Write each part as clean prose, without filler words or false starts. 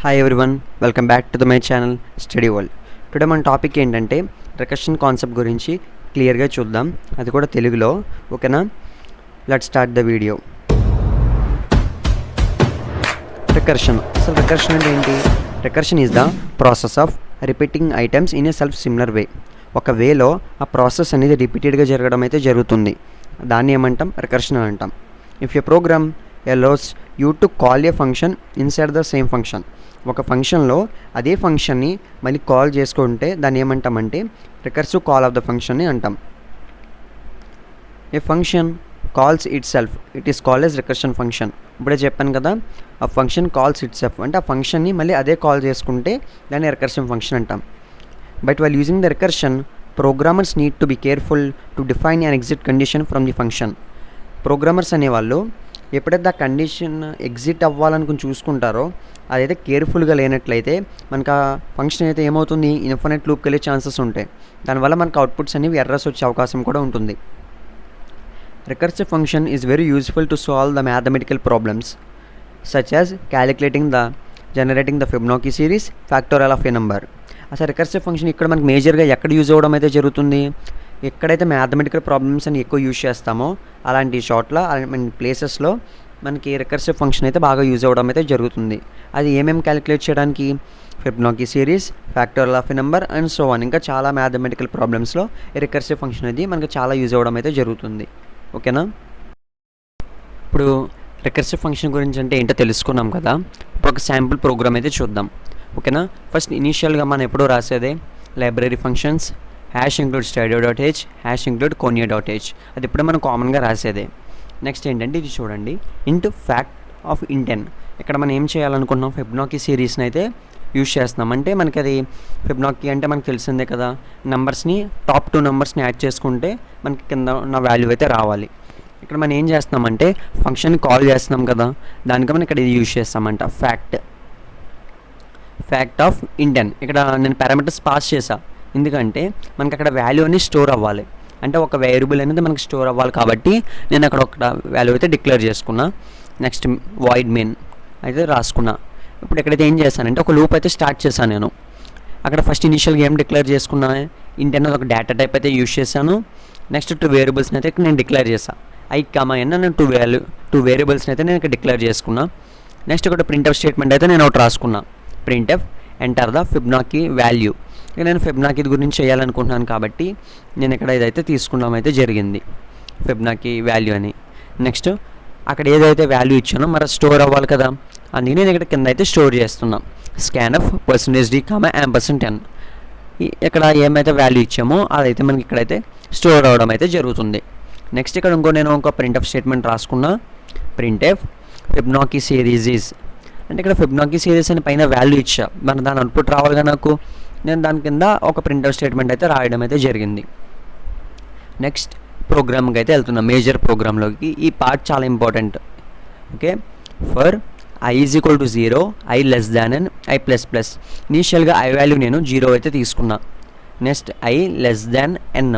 Hi everyone, welcome back to my channel study world. Today మన topic ఏంటంటే recursion concept గురించి క్లియర్గా చూద్దాం, అది కూడా తెలుగులో. ఓకేనా? Let's start the video. Recursion. అసలు రికర్షన్ అంటే ఏంటి? Recursion is the process of repeating items in a self similar way. ఒక వేలో ఆ ప్రాసెస్ అనేది రిపీటెడ్గా జరగడం అయితే జరుగుతుంది. దాన్ని ఏమంటాం? రికర్షన్ అని అంటాం. If a program allows you to call a function inside the same function. ఒక ఫంక్షన్లో అదే ఫంక్షన్ని మళ్ళీ కాల్ చేసుకుంటే దాన్ని ఏమంటామంటే రికర్సివ్ కాల్ ఆఫ్ ద ఫంక్షన్ని అంటాం. A function calls itself, it is called as recursion function. ఇప్పుడే చెప్పాను కదా, ఆ ఫంక్షన్ కాల్స్ ఇట్ సెల్ఫ్ అంటే ఆ ఫంక్షన్ని మళ్ళీ అదే కాల్ చేసుకుంటే దాన్ని రికర్షన్ ఫంక్షన్ అంటాం. But while using the recursion, programmers need to be careful to define an exit condition from the function. Programmers అనేవాళ్ళు ఎప్పుడైతే ఆ కండిషన్ ఎగ్జిట్ అవ్వాలనుకుని చూసుకుంటారో అదైతే కేర్ఫుల్గా లేనట్లయితే మనకు ఆ ఫంక్షన్ అయితే ఏమవుతుంది, ఇన్ఫినిట్ లూప్కి వెళ్ళే ఛాన్సెస్ ఉంటాయి. దానివల్ల మనకు అవుట్పుట్స్ అనేవి ఎర్రర్స్ వచ్చే అవకాశం కూడా ఉంటుంది. Recursive function is very useful to solve the mathematical problems such as generating the Fibonacci series, factorial of A number. అసలు రికర్సివ్ ఫంక్షన్ ఇక్కడ మనకు మేజర్గా ఎక్కడ యూజ్ అవ్వడం అయితే జరుగుతుంది? ఎక్కడైతే మ్యాథమెటికల్ ప్రాబ్లమ్స్ అని ఎక్కువ యూజ్ చేస్తామో అలాంటి చోట్ల ప్లేసెస్లో మనకి రికర్సివ్ ఫంక్షన్ అయితే బాగా యూజ్ అవ్వడం అయితే జరుగుతుంది. అది ఏమేమి క్యాలిక్యులేట్ చేయడానికి? Fibonacci series, factorial of a number and so on. ఇంకా చాలా మ్యాథమెటికల్ ప్రాబ్లమ్స్లో రికర్సివ్ ఫంక్షన్ అనేది మనకి చాలా యూజ్ అవ్వడం అయితే జరుగుతుంది. ఓకేనా? ఇప్పుడు రికర్సివ్ ఫంక్షన్ గురించి అంటే ఏంటో తెలుసుకున్నాం కదా. ఇప్పుడు ఒక శాంపుల్ ప్రోగ్రామ్ అయితే చూద్దాం. ఓకేనా? ఫస్ట్ ఇనీషియల్గా మనం ఎప్పుడో రాసేదే library functions #include stadio.h #include conio.h. అది ఇప్పుడు మనం కామన్గా రాసేదే. నెక్స్ట్ ఏంటంటే ఇది చూడండి, ఇంటూ ఫ్యాక్ట్ ఆఫ్ ఇంటెన్. ఇక్కడ మనం ఏం చేయాలనుకున్నాం? ఫిబొనాకీ సిరీస్ని అయితే యూజ్ చేస్తున్నాం. అంటే మనకి అది ఫిబొనాకీ అంటే మనకు తెలిసిందే కదా, నెంబర్స్ని టాప్ 2 నెంబర్స్ని యాడ్ చేసుకుంటే మనకి కింద ఉన్న వాల్యూ అయితే రావాలి. ఇక్కడ మనం ఏం చేస్తున్నామంటే ఫంక్షన్ని కాల్ చేస్తున్నాం కదా, దానికి మనం ఇక్కడ ఇది యూజ్ చేస్తామంట ఫ్యాక్ట్ ఆఫ్ ఇంటెన్. ఇక్కడ నేను పారామీటర్స్ పాస్ చేసా, ఎందుకంటే మనకి అక్కడ వాల్యూ అనేది స్టోర్ అవ్వాలి. అంటే ఒక వేరియబుల్ అనేది మనకి స్టోర్ అవ్వాలి కాబట్టి నేను అక్కడ ఒక వాల్యూ అయితే డిక్లేర్ చేసుకున్నా. నెక్స్ట్ వాయిడ్ మెయిన్ అయితే రాసుకున్నా. ఇప్పుడు ఎక్కడైతే ఏం చేశానంటే ఒక లూప్ అయితే స్టార్ట్ చేశాను నేను. అక్కడ ఫస్ట్ ఇనిషియల్గా ఏం డిక్లేర్ చేసుకున్నా? ఇంట్ అనేది ఒక డేటా టైప్ అయితే యూజ్ చేశాను. నెక్స్ట్ 2 వేరియబుల్స్ని అయితే నేను డిక్లేర్ చేశాను. నేను 2 వేరియబుల్స్ని అయితే నేను ఇక్కడ డిక్లేర్ చేసుకున్నా. నెక్స్ట్ ఒకటి ప్రింట్ఎఫ్ స్టేట్మెంట్ అయితే నేను ఒకటి రాసుకున్నా. Printf enter the Fibonacci value. ఇక నేను ఫిబొనాకీ గురించి చేయాలనుకుంటున్నాను కాబట్టి నేను ఇక్కడ ఇదైతే తీసుకున్నాం అయితే జరిగింది, ఫిబొనాకీ వాల్యూ అని. నెక్స్ట్ అక్కడ ఏదైతే వాల్యూ ఇచ్చానో మరి స్టోర్ అవ్వాలి కదా, అందుకే నేను ఇక్కడ కింద అయితే స్టోర్ చేస్తున్నాం. scanf %d, %10. ఇక్కడ ఏమైతే వాల్యూ ఇచ్చామో అదైతే మనకి ఇక్కడైతే స్టోర్ అవ్వడం అయితే జరుగుతుంది. నెక్స్ట్ ఇక్కడ నేను ఇంకో ప్రింట్ఎఫ్ స్టేట్మెంట్ రాసుకున్నా. ప్రింట్ఎఫ్ ఫిబొనాకీ సిరీస్ ఈజ్, అంటే ఇక్కడ ఫిబొనాకీ సిరీస్ అని పైన వాల్యూ ఇచ్చా, మన దాని అవుట్పుట్ రావాలిగా నాకు. నేను దాని కింద ఒక ప్రింట్అవుట్ స్టేట్మెంట్ అయితే రాయడం అయితే జరిగింది. నెక్స్ట్ ప్రోగ్రామ్కి అయితే వెళ్తున్నాం, మేజర్ ప్రోగ్రాంలోకి. ఈ పార్ట్ చాలా important. Okay, for i = 0, i n, i++. ఇనీషియల్గా i వాల్యూ నేను 0 అయితే తీసుకున్నా. Next i n.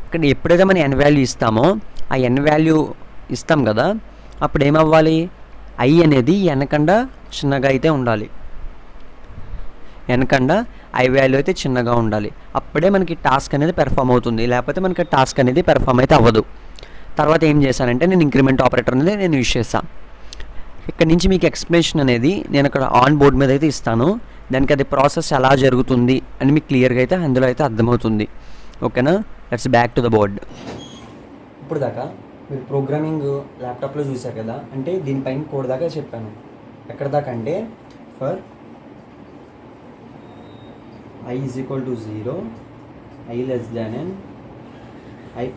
ఇక్కడ ఎప్పుడైతే మనం n వాల్యూ ఇస్తామో ఆ n వాల్యూ ఇస్తాం కదా, అప్పుడు ఏమవ్వాలి? i అనేది n కన్నా చిన్నగా అయితే ఉండాలి. n కన్నా i వాల్యూ అయితే చిన్నగా ఉండాలి. అప్పుడే మనకి టాస్క్ అనేది పెర్ఫామ్ అవుతుంది, లేకపోతే మనకి టాస్క్ అనేది పెర్ఫామ్ అయితే అవ్వదు. తర్వాత ఏం చేశానంటే నేను ఇంక్రిమెంట్ ఆపరేటర్ అనేది నేను యూజ్ చేస్తాను. ఇక్కడ నుంచి మీకు ఎక్స్ప్లెనేషన్ అనేది నేను అక్కడ ఆన్ బోర్డ్ మీద అయితే ఇస్తాను. దానికి అది ప్రాసెస్ ఎలా జరుగుతుంది అని మీకు క్లియర్గా అయితే అందులో అయితే అర్థమవుతుంది. ఓకేనా? Let's back to the board. ఇప్పుడు దాకా మీరు ప్రోగ్రామింగ్ ల్యాప్టాప్లో చూశారు కదా, అంటే దీనిపైన కోడ్ దాకా చెప్పాను. ఎక్కడ దాకా అంటే for i = 0, i n, i++.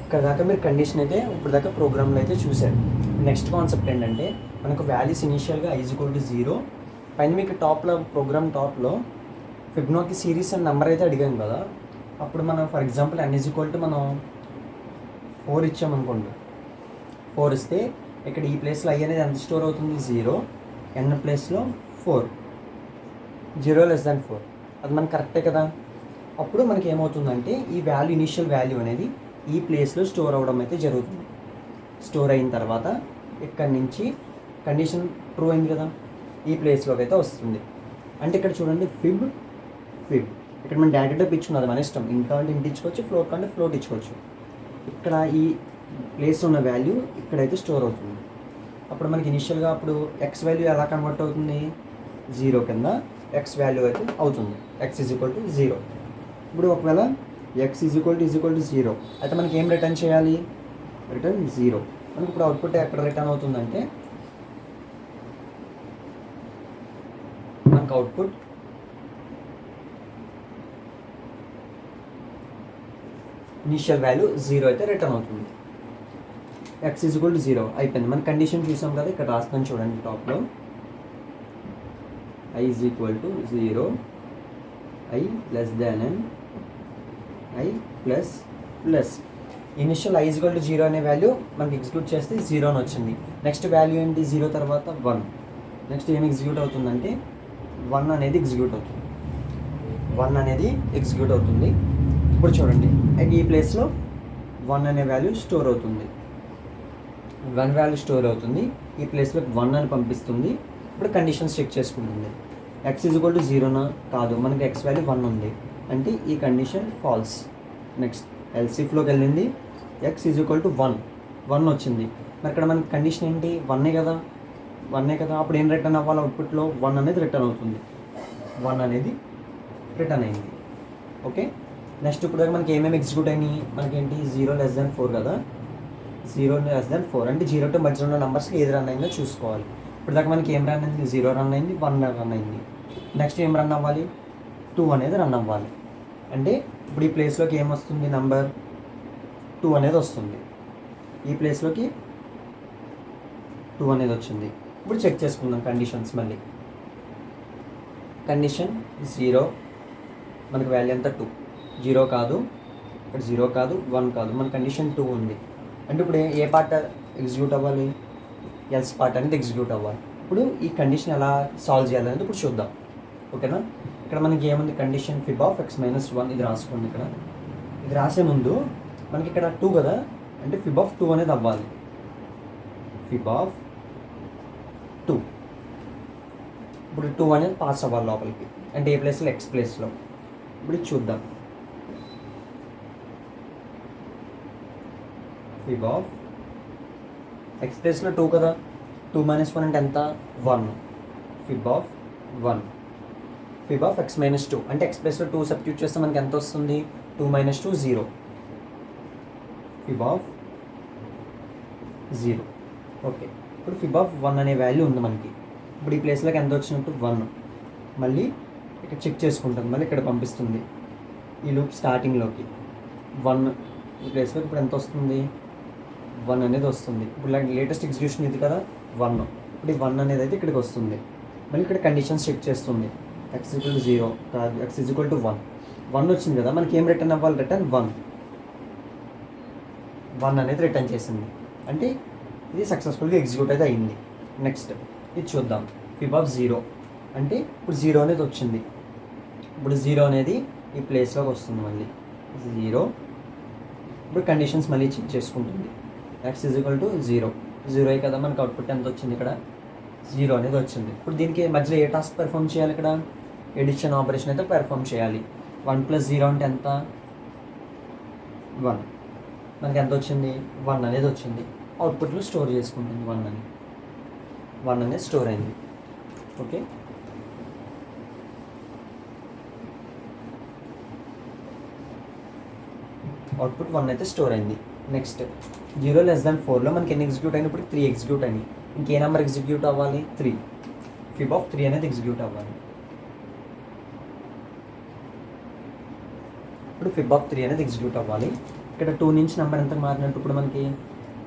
ఇక్కడ దాకా మీరు కండిషన్ అయితే ఇప్పుడు దాకా ప్రోగ్రామ్లో అయితే చూశారు. నెక్స్ట్ కాన్సెప్ట్ ఏంటంటే మనకు వాల్యూస్ ఇనీషియల్గా i = 0, పైన మీకు ప్రోగ్రామ్ టాప్లో ఫిబొనాకీ సిరీస్ అని నెంబర్ అయితే అడిగాను కదా. అప్పుడు మనం ఫర్ ఎగ్జాంపుల్ n = మనం 4 ఇచ్చామనుకోండి. 4 ఇస్తే ఇక్కడ ఈ ప్లేస్లో i అనేది ఎంత స్టోర్ అవుతుంది? 0, n ప్లేస్లో 4, 0 <4. అది మనకు కరెక్టే కదా. అప్పుడు మనకి ఏమవుతుందంటే ఈ వాల్యూ ఇనీషియల్ వాల్యూ అనేది ఈ ప్లేస్లో స్టోర్ అవ్వడం అయితే జరుగుతుంది. స్టోర్ అయిన తర్వాత ఇక్కడ నుంచి కండిషన్ ట్రూ అయింది కదా, ఈ ప్లేస్లోకి అయితే వస్తుంది. అంటే ఇక్కడ చూడండి ఫిబ్ ఇక్కడ మనం డైరెక్ట్గా ఇచ్చుకున్నది మన ఇష్టం. ఇంకా అంటే ఇంటి ఇచ్చుకోవచ్చు, ఫ్లోట్ కంటే ఫ్లోట్ ఇచ్చుకోవచ్చు. ఇక్కడ ఈ ప్లేస్ ఉన్న వాల్యూ ఇక్కడైతే స్టోర్ అవుతుంది. అప్పుడు మనకి ఇనిషియల్గా అప్పుడు ఎక్స్ వాల్యూ ఎలా కన్వర్ట్ అవుతుంది, 0 కింద ఎక్స్ వాల్యూ అయితే అవుతుంది, x = 0. ఇప్పుడు ఒకవేళ x = 0 అయితే మనకి ఏం రిటర్న్ చేయాలి, రిటర్న్ 0. మనకి ఇప్పుడు అవుట్పుట్ ఎక్కడ రిటర్న్ అవుతుందంటే మనకు అవుట్పుట్ ఇనిషియల్ వాల్యూ 0 అయితే రిటర్న్ అవుతుంది. x = 0 అయిపోయింది. మన కండిషన్ చూసాం కదా, ఇక్కడ రాస్తాను చూడండి టాప్లో, i = 0, i n, i plus initial i = 0 అనే వాల్యూ మనకి ఎగ్జిక్యూట్ చేస్తే 0 అని వచ్చింది. నెక్స్ట్ వాల్యూ ఏంటి, 0 తర్వాత 1. నెక్స్ట్ ఏం ఎగ్జిక్యూట్ అవుతుందంటే 1 అనేది ఎగ్జిక్యూట్ అవుతుంది. ఇప్పుడు చూడండి ఈ ప్లేస్లో 1 అనే వాల్యూ స్టోర్ అవుతుంది. 1 వాల్యూ స్టోర్ అవుతుంది, ఈ ప్లేస్లో 1 అని పంపిస్తుంది. ఇప్పుడు కండిషన్స్ చెక్ చేసుకుంటుంది. x = 0నా కాదు, మనకి x వాల్యూ 1 ఉంది అంటే ఈ కండిషన్ ఫాల్స్. నెక్స్ట్ ఎల్సిఫ్లోకి వెళ్ళింది, x = 1 వచ్చింది. మరి ఇక్కడ మనకి కండిషన్ ఏంటి, 1 కదా. అప్పుడు ఏం రిటర్న్ అవ్వాలి, అవుట్పుట్లో 1 అనేది రిటర్న్ అవుతుంది. 1 అనేది రిటర్న్ అయింది. ఓకే, నెక్స్ట్ ఇప్పుడు మనకి ఏమేమి ఎగ్జిక్యూట్ అయినాయి, మనకేంటి 0<4 కదా. 0<4 అంటే 0 to మధ్యలో ఉన్న నెంబర్స్కి ఏది రన్ అయిందో చూసుకోవాలి. ఇప్పుడు దాకా మనకి ఏం రన్ అయింది, 0 రన్ అయింది, 1 రన్ అయింది. నెక్స్ట్ ఏం రన్ అవ్వాలి, 2 అనేది రన్ అవ్వాలి. అంటే ఇప్పుడు ఈ ప్లేస్లోకి ఏమొస్తుంది, నెంబర్ 2 అనేది వస్తుంది. ఈ ప్లేస్లోకి 2 అనేది వచ్చింది. ఇప్పుడు చెక్ చేసుకుందాం కండిషన్స్ మళ్ళీ. కండిషన్ 0, మనకి వాల్యూ ఎంత 2, 0 కాదు, ఇక్కడ 0 కాదు, 1 కాదు, మన కండిషన్ 2 ఉంది. అంటే ఇప్పుడు ఏ పార్ట్ ఎగ్జిక్యూట్ అవ్వాలి, ఎల్స్ పార్ట్ అనేది ఎగ్జిక్యూట్ అవ్వాలి. ఇప్పుడు ఈ కండిషన్ ఎలా సాల్వ్ చేయాలనేది ఇప్పుడు చూద్దాం. ఓకేనా, ఇక్కడ మనకి ఏముంది, కండిషన్ fib of x - 1 ఇది రాసుకోండి. ఇక్కడ ఇది రాసే ముందు మనకి ఇక్కడ 2 కదా, అంటే fib of 2 అనేది అవ్వాలి. fib of 2, ఇప్పుడు 2 అనేది పాస్ అవ్వాలి లోపలికి, అంటే ఏ ప్లేస్లో, x ప్లేస్లో. ఇప్పుడు ఇది చూద్దాం. fib of x ప్లేస్లో 2 కదా, 2 - 1 అంటే ఎంత, 1. fib of 1, fib of x - 2 అంటే x ప్లేస్లో 2 సబ్స్టిట్యూట్ చేస్తే మనకి ఎంత వస్తుంది, 2 - 2 0. fib of 0. ఓకే, ఇప్పుడు fib of 1 అనే వాల్యూ ఉంది మనకి. ఇప్పుడు ఈ ప్లేస్లోకి ఎంత వచ్చినట్టు, 1. మళ్ళీ ఇక్కడ చెక్ చేసుకుంటుంది, మళ్ళీ ఇక్కడ పంపిస్తుంది ఈ లూప్ స్టార్టింగ్లోకి. 1 ఈ ప్లేస్లోకి ఇప్పుడు ఎంత వస్తుంది, 1 అనేది వస్తుంది. ఇప్పుడు లేటెస్ట్ ఎగ్జిక్యూషన్ ఇది కదా, 1. ఇప్పుడు ఈ 1 అనేది అయితే ఇక్కడికి వస్తుంది. మళ్ళీ ఇక్కడ కండిషన్స్ చెక్ చేస్తుంది, x = 0 కాదు, x = 1. 1 వచ్చింది కదా, మనకి ఏం రిటర్న్ అవ్వాలి, రిటర్న్ 1 అనేది రిటర్న్ చేసింది. అంటే ఇది సక్సెస్ఫుల్గా ఎగ్జిక్యూట్ అయితే అయింది. నెక్స్ట్ ఇది చూద్దాం, fib of 0 అంటే ఇప్పుడు 0 అనేది వచ్చింది. ఇప్పుడు 0 అనేది ఈ ప్లేస్లోకి వస్తుంది, మళ్ళీ 0. ఇప్పుడు కండిషన్స్ మళ్ళీ చెక్ చేసుకుంటుంది, x = 0 కదా, మనకు అవుట్పుట్ ఎంత వచ్చింది, ఇక్కడ 0 అనేది వచ్చింది. ఇప్పుడు దీనికి మధ్యలో ఏ టాస్క్ పెర్ఫామ్ చేయాలి, ఇక్కడ ఎడిషన్ ఆపరేషన్ అయితే పెర్ఫామ్ చేయాలి. 1 + 0 అంటే ఎంత, 1. మనకి ఎంత వచ్చింది, 1 అనేది వచ్చింది. అవుట్పుట్లో స్టోర్ చేసుకుంటుంది, 1 అనేది స్టోర్ అయింది. ఓకే, అవుట్పుట్ 1 అయితే స్టోర్ అయింది. నెక్స్ట్ 0<4లో మనకి ఎన్ని ఎగ్జిక్యూట్ అయినప్పుడు 3 ఎగ్జిక్యూట్ అయినాయి. ఇంకే నెంబర్ ఎగ్జిక్యూట్ అవ్వాలి, 3. fib of 3 అనేది ఎగ్జిక్యూట్ అవ్వాలి. ఇప్పుడు fib of 3 అనేది ఎగ్జిక్యూట్ అవ్వాలి. ఇక్కడ 2 నుంచి నెంబర్ ఎంత మారినట్టు, ఇప్పుడు మనకి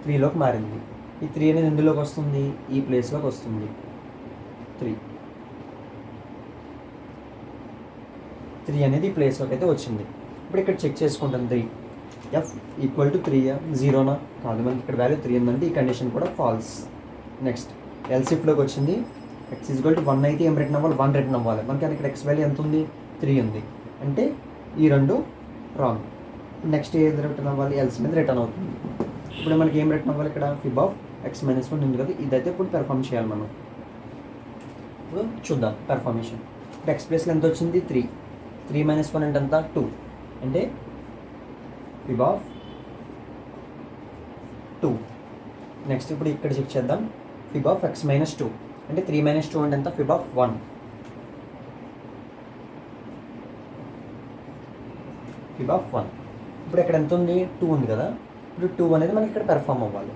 3లోకి మారింది. ఈ 3 అనేది ఎందులోకి వస్తుంది, ఈ ప్లేస్లోకి వస్తుంది. 3 అనేది ఈ ప్లేస్లోకి అయితే వచ్చింది. ఇప్పుడు ఇక్కడ చెక్ చేసుకుంటాం, 3 f = 3 0నా కాదు, మనకి ఇక్కడ వాల్యూ 3 ఉందంటే ఈ కండిషన్ కూడా ఫాల్స్. నెక్స్ట్ ఎల్సిఫ్లోకి వచ్చింది, x = 1 అయితే ఏం రిటర్న్ అవ్వాలి, 1 రిటర్న్ అవ్వాలి. మనకి ఇక్కడ x వాల్యూ ఎంత ఉంది, 3 ఉంది, అంటే ఈ రెండు రాంగ్. నెక్స్ట్ ఏది రిటర్న్ అవ్వాలి, ఎల్స్ మీద రిటర్న్ అవుతుంది. ఇప్పుడు మనకి ఏం రిటర్న్ అవ్వాలి, ఇక్కడ fib of x - 1 ఉంది కదా, ఇదైతే ఇప్పుడు పెర్ఫామ్ చేయాలి మనం. ఇప్పుడు చూద్దాం పెర్ఫార్మేషన్. ఇప్పుడు ఎక్స్ ప్లేస్లో ఎంత వచ్చింది 3, 3 - 1 అంటే ఎంత 2, అంటే ఫిబ్ ఆఫ్ 2. నెక్స్ట్ ఇప్పుడు ఇక్కడ చెక్ చేద్దాం, ఫిబ్ ఆఫ్ x - 2 అంటే 3 - 2 అంటే ఎంత ఫిబ్ ఆఫ్ 1, ఫిబ్ ఆఫ్ 1. ఇప్పుడు ఇక్కడ ఎంత ఉంది 2 ఉంది కదా, ఇప్పుడు 2 అనేది మనకి ఇక్కడ పెర్ఫామ్ అవ్వాలి.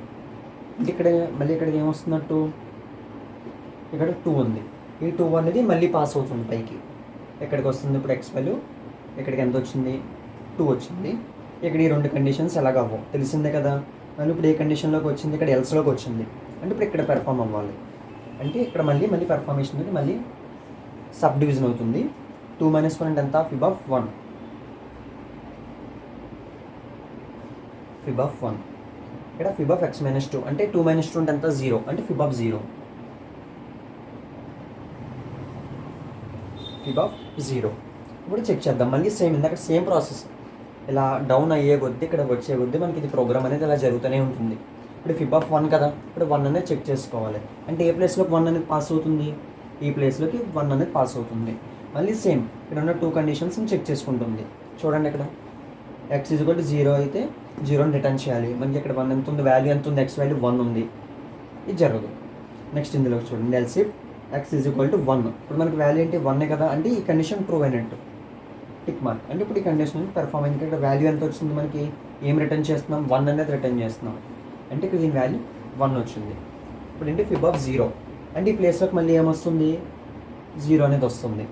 అంటే ఇక్కడ మళ్ళీ ఇక్కడ ఏమొస్తున్నట్టు ఇక్కడ 2 ఉంది, ఈ 2 అనేది మళ్ళీ పాస్ అవుతుంది పైకి. ఎక్కడికి వస్తుంది ఇప్పుడు ఎక్స్ వాల్యూ, ఇక్కడికి ఎంత వచ్చింది 2 వచ్చింది. ఇక్కడ ఈ రెండు కండిషన్స్ ఎలాగవ్వవు తెలిసిందే కదా. మళ్ళీ ఇప్పుడు ఏ కండిషన్లోకి వచ్చింది, ఇక్కడ ఎల్స్లోకి వచ్చింది, అంటే ఇప్పుడు ఇక్కడ పెర్ఫామ్ అవ్వాలి. అంటే ఇక్కడ మళ్ళీ పెర్ఫార్మేషన్ అనేది మళ్ళీ సబ్ డివిజన్ అవుతుంది. 2 - 1 అంటే ఎంత ఫిబ్ ఆఫ్ 1, ఫిబ్ ఆఫ్ 1. ఇక్కడ ఫిబ్ ఆఫ్ x - 2 అంటే 2 - 2 అంటే ఎంత 0, అంటే ఫిబ్ ఆఫ్ 0, ఫిబ్ ఆఫ్ 0. ఇప్పుడు చెక్ చేద్దాం మళ్ళీ సేమ్ ఇందాక సేమ్ ప్రాసెస్, ఇలా డౌన్ అయ్యే కొద్దీ ఇక్కడ వచ్చే కొద్దీ మనకి ఇది ప్రోగ్రామ్ అనేది ఇలా జరుగుతూనే ఉంటుంది. ఇప్పుడు ఫిబ్ ఆఫ్ 1 కదా, ఇప్పుడు 1 అనేది చెక్ చేసుకోవాలి. అంటే ఏ ప్లేస్లోకి 1 అనేది పాస్ అవుతుంది, ఈ ప్లేస్లోకి 1 అనేది పాస్ అవుతుంది. మళ్ళీ సేమ్ ఇక్కడ ఉన్న 2 కండిషన్స్ని చెక్ చేసుకుంటుంది. చూడండి ఇక్కడ x = 0 అయితే 0ని రిటర్న్ చేయాలి. మనకి ఇక్కడ 1 ఎంత ఉంది, వాల్యూ ఎంత ఉంది, x వాల్యూ 1 ఉంది, ఇది జరగదు. నెక్స్ట్ ఇందులో చూడండి ఎల్స్ ఇఫ్ x = 1, ఇప్పుడు మనకి వాల్యూ ఏంటి 1 కదా, అంటే ఈ కండిషన్ ప్రూవ్ అయినట్టు టిక్ మార్క్. అంటే ఇప్పుడు ఈ కండిషన్ పెర్ఫామ్ అయింది. ఇక్కడ వాల్యూ ఎంత వచ్చింది మనకి, ఏం రిటర్న్ చేస్తున్నాం 1 అనేది రిటర్న్ చేస్తున్నాం, అంటే ఇక్కడ దీని వాల్యూ 1 వచ్చింది. ఇప్పుడు ఏంటి ఫిబ్ ఆఫ్ 0, అంటే ఈ ప్లేస్లోకి మళ్ళీ ఏమొస్తుంది 0 అనేది వస్తుంది.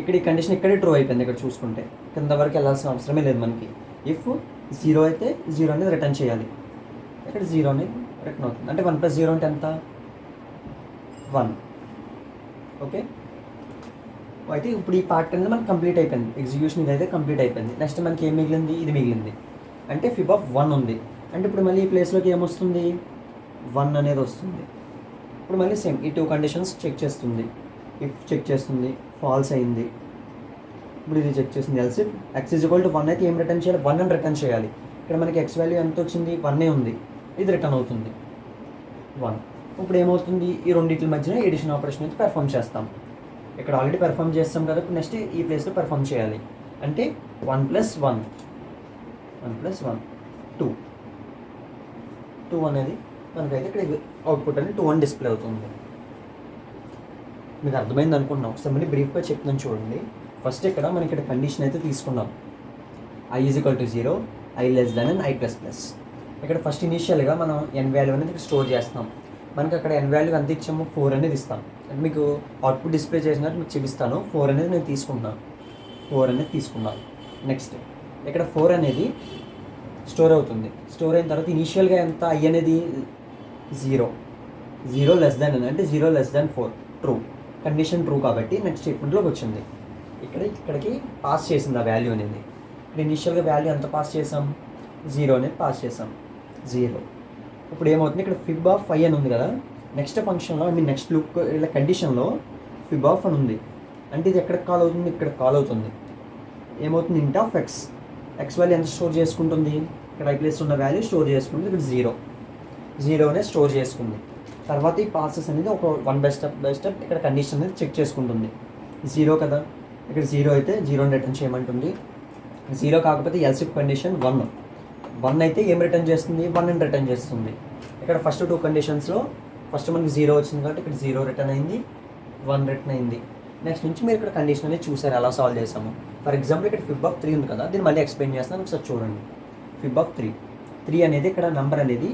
ఇక్కడ ఈ కండిషన్ ఇక్కడే ట్రూ అయిపోయింది. ఇక్కడ చూసుకుంటే కింద వరకు వెళ్ళాల్సిన అవసరమే లేదు మనకి. ఇఫ్ 0 అయితే 0 అనేది రిటర్న్ చేయాలి, ఇక్కడ 0 అనేది రిటర్న్ అవుతుంది. అంటే 1 + 0 అంటే ఎంత 1. ఓకే, అయితే ఇప్పుడు ఈ పార్ట్ అనేది మనకి కంప్లీట్ అయిపోయింది, ఎగ్జిక్యూషన్ ఇదైతే కంప్లీట్ అయిపోయింది. నెక్స్ట్ మనకి ఏం మిగిలింది, ఇది మిగిలింది. అంటే ఫిబ్ ఆఫ్ 1 ఉంది, అంటే ఇప్పుడు మళ్ళీ ఈ ప్లేస్లోకి ఏమొస్తుంది 1 అనేది వస్తుంది. ఇప్పుడు మళ్ళీ సేమ్ ఈ 2 కండిషన్స్ చెక్ చేస్తుంది. ఇఫ్ చెక్ చేస్తుంది, ఫాల్స్ అయింది. ఇప్పుడు ఇది చెక్ చేస్తుంది ఎల్స్ ఇఫ్ x = 1 అయితే ఏం రిటర్న్ చేయాలి 1 అని రిటర్న్ చేయాలి. ఇక్కడ మనకి x వాల్యూ ఎంత వచ్చింది 1 ఉంది, ఇది రిటర్న్ అవుతుంది 1. ఇప్పుడు ఏమవుతుంది, ఈ రెండింటి మధ్యన ఎడిషన్ ఆపరేషన్ అయితే పెర్ఫామ్ చేస్తాం. ఇక్కడ ఆల్రెడీ పెర్ఫామ్ చేస్తాం కదా, ఇప్పుడు నెక్స్ట్ ఈ ప్లేస్లో పెర్ఫామ్ చేయాలి. అంటే 1 + 1, 1 + 1 2, 2 అనేది మనకైతే ఇక్కడ అవుట్పుట్ అనేది 2 అని డిస్ప్లే అవుతుంది. మీకు అర్థమైంది అనుకున్నాం. ఒకసారి మళ్ళీ బ్రీఫ్గా చెప్తున్నాను చూడండి. ఫస్ట్ ఇక్కడ మనకి ఇక్కడ కండిషన్ అయితే తీసుకున్నాం, i = 0, i n, i++. ఇక్కడ ఫస్ట్ ఇనీషియల్గా మనం n వాల్యూ అనేది స్టోర్ చేస్తున్నాం. మనకి అక్కడ n వాల్యూ ఎంత ఇచ్చాము 4 అనేది ఇస్తాం. అంటే మీకు అవుట్పుట్ డిస్ప్లే చేసినట్టు మీకు చూపిస్తాను. 4 అనేది నేను తీసుకుంటున్నాను, 4 అనేది తీసుకున్నాను. నెక్స్ట్ ఇక్కడ 4 అనేది స్టోర్ అవుతుంది. స్టోర్ అయిన తర్వాత ఇనీషియల్గా ఎంత i అనేది 0, 0 n అంటే 0 < 4 ట్రూ, కండిషన్ ట్రూ కాబట్టి నెక్స్ట్ స్టేట్మెంట్లోకి వచ్చింది. ఇక్కడికి పాస్ చేసింది ఆ వాల్యూ అనేది. ఇప్పుడు ఇనీషియల్గా వాల్యూ ఎంత పాస్ చేసాం 0 అనేది పాస్ చేసాం 0. ఇప్పుడు ఏమవుతుంది, ఇక్కడ ఫిబ్ ఆఫ్ 5 అని ఉంది కదా, నెక్స్ట్ ఫంక్షన్లో నెక్స్ట్ లుక్ ఇలా కండిషన్లో ఫిబ్ ఆఫ్ అని ఉంది, అంటే ఇది ఎక్కడికి కాల్ అవుతుంది, ఇక్కడ కాల్ అవుతుంది. ఏమవుతుంది int of x, x value ఎంత స్టోర్ చేసుకుంటుంది, ఇక్కడ ఐ ప్లేస్ ఉన్న వాల్యూ స్టోర్ చేసుకుంటుంది. ఇక్కడ 0 అనేది స్టోర్ చేసుకుంది. తర్వాత ఈ ప్రాసెస్ అనేది ఒక 1 బై స్టెప్ ఇక్కడ కండిషన్ అనేది చెక్ చేసుకుంటుంది. 0 కదా, ఇక్కడ 0 అయితే 0ని రిటర్న్ చేయమంటుంది. 0 కాకపోతే ఎల్స్ ఇఫ్ కండిషన్ 1 అయితే ఏం రిటర్న్ చేస్తుంది 1 అని రిటర్న్ చేస్తుంది. ఇక్కడ ఫస్ట్ 2 కండిషన్స్లో ఫస్ట్ మనకి 0 వచ్చింది కాబట్టి ఇక్కడ 0 రిటర్న్ అయింది, 1 రిటర్న్ అయింది. నెక్స్ట్ నుంచి మీరు ఇక్కడ కండిషన్ అనేది చూసారు ఎలా సాల్వ్ చేసాము. ఫర్ ఎగ్జాంపుల్ ఇక్కడ ఫిబ్ ఆఫ్ 3 ఉంది కదా, దీన్ని మళ్ళీ ఎక్స్ప్లెయిన్ చేస్తాను, ఒకసారి చూడండి. ఫిబ్ ఆఫ్ 3 అనేది ఇక్కడ నెంబర్ అనేది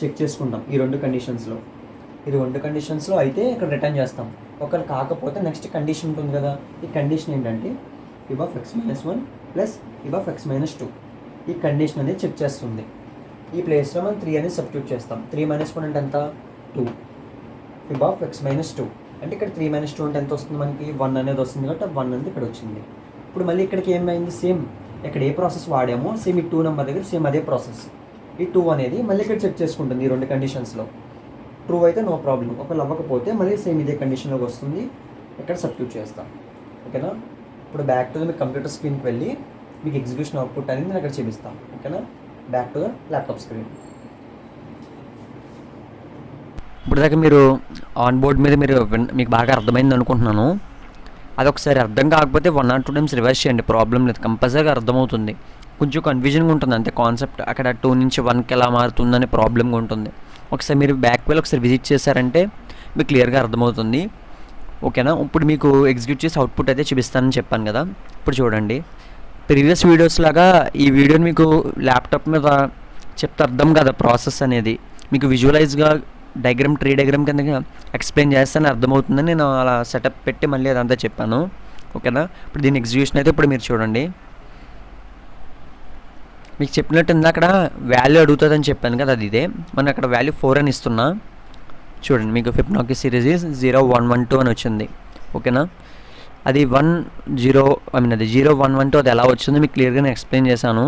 చెక్ చేసుకుంటాం ఈ 2 కండిషన్స్లో. ఈ 2 కండిషన్స్లో అయితే ఇక్కడ రిటర్న్ చేస్తాం. ఒకవేళ కాకపోతే నెక్స్ట్ కండిషన్ ఉంటుంది కదా, ఈ కండిషన్ ఏంటంటే Feb of x - 1 plus Feb of x - 2, ఈ కండిషన్ అనేది చెక్ చేస్తుంది. ఈ ప్లేస్లో మనం 3 అనేది సబ్స్టిట్యూట్ చేస్తాం. 3 - 1 అంటే ఎంత 2, ఫిబ్ ఆఫ్ x - 2 అంటే ఇక్కడ 3 - 2 అంటే ఎంత వస్తుంది మనకి 1 అనేది వస్తుంది కాబట్టి 1 అనేది ఇక్కడ వచ్చింది. ఇప్పుడు మళ్ళీ ఇక్కడికి ఏమైంది, సేమ్ ఇక్కడ ఏ ప్రాసెస్ వాడామో సేమ్ ఈ 2 నెంబర్ దగ్గర సేమ్ అదే ప్రాసెస్. ఈ 2 అనేది మళ్ళీ ఇక్కడ చెక్ చేసుకుంటుంది ఈ 2 కండిషన్స్లో. ట్రూ అయితే నో ప్రాబ్లం, ఒకవేళ అవ్వకపోతే మళ్ళీ సేమ్ ఇదే కండిషన్లోకి వస్తుంది, ఇక్కడ సబ్స్టిట్యూట్ చేస్తాం. ఓకేనా, ఇప్పుడు బ్యాక్ టు మీకు కంప్యూటర్ స్క్రీన్కి వెళ్ళి మీకు ఎగ్జిక్యూషన్ అవుట్పుట్ అనేది నేను అక్కడ చూపిస్తాను. ఓకేనా, back to the laptop screen. ఇప్పుడు దాకా మీరు ఆన్ బోర్డ్ మీద మీకు బాగా అర్థమైంది అనుకుంటున్నాను. అదొకసారి అర్థం కాకపోతే 1 or 2 times రివర్స్ చేయండి, ప్రాబ్లం లేదు, కంపల్సరీగా అర్థమవుతుంది. కొంచెం కన్ఫ్యూజన్గా ఉంటుంది అంతే కాన్సెప్ట్, అక్కడ 2 నుంచి 1కి ఎలా మారుతుందని ప్రాబ్లమ్గా ఉంటుంది. ఒకసారి మీరు బ్యాక్ వెళ్ళి ఒకసారి విజిట్ చేశారంటే మీకు క్లియర్గా అర్థమవుతుంది. ఓకేనా? ఇప్పుడు మీకు ఎగ్జిక్యూట్ చేసి అవుట్పుట్ అయితే చూపిస్తానని చెప్పాను కదా. ఇప్పుడు చూడండి, ప్రీవియస్ వీడియోస్ లాగా ఈ వీడియోని మీకు ల్యాప్టాప్ మీద చెప్తే అర్థం కదా ప్రాసెస్ అనేది, మీకు విజువలైజ్గా డయాగ్రామ్, ట్రీ డయాగ్రామ్ కింద ఎక్స్ప్లెయిన్ చేస్తానే అర్థమవుతుందని నేను అలా సెటప్ పెట్టి మళ్ళీ అదంతా చెప్పాను. ఓకేనా? ఇప్పుడు దీని ఎగ్జిక్యూషన్ అయితే ఇప్పుడు మీరు చూడండి. మీకు చెప్పినట్టు అక్కడ వాల్యూ అడుగుతుందని చెప్పాను కదా, అది ఇదే. మనం అక్కడ వాల్యూ 4 అని ఇస్తున్నా. చూడండి, మీకు ఫిబొనాకీ సిరీస్ 0112 అని వచ్చింది. ఓకేనా? అది 0112 అది ఎలా వచ్చిందో మీకు క్లియర్గా నేను ఎక్స్ప్లెయిన్ చేశాను.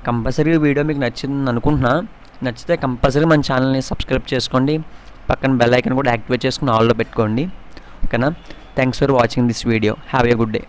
కంపల్సరీ వీడియో మీకు నచ్చింది అనుకుంటున్నా. నచ్చితే కంపల్సరీ మన ఛానల్ని సబ్స్క్రైబ్ చేసుకోండి, పక్కన బెల్ ఐకాన్ కూడా యాక్టివేట్ చేసుకుని ఆల్లో పెట్టుకోండి. ఓకేనా? Thanks for watching this video. Have a good day.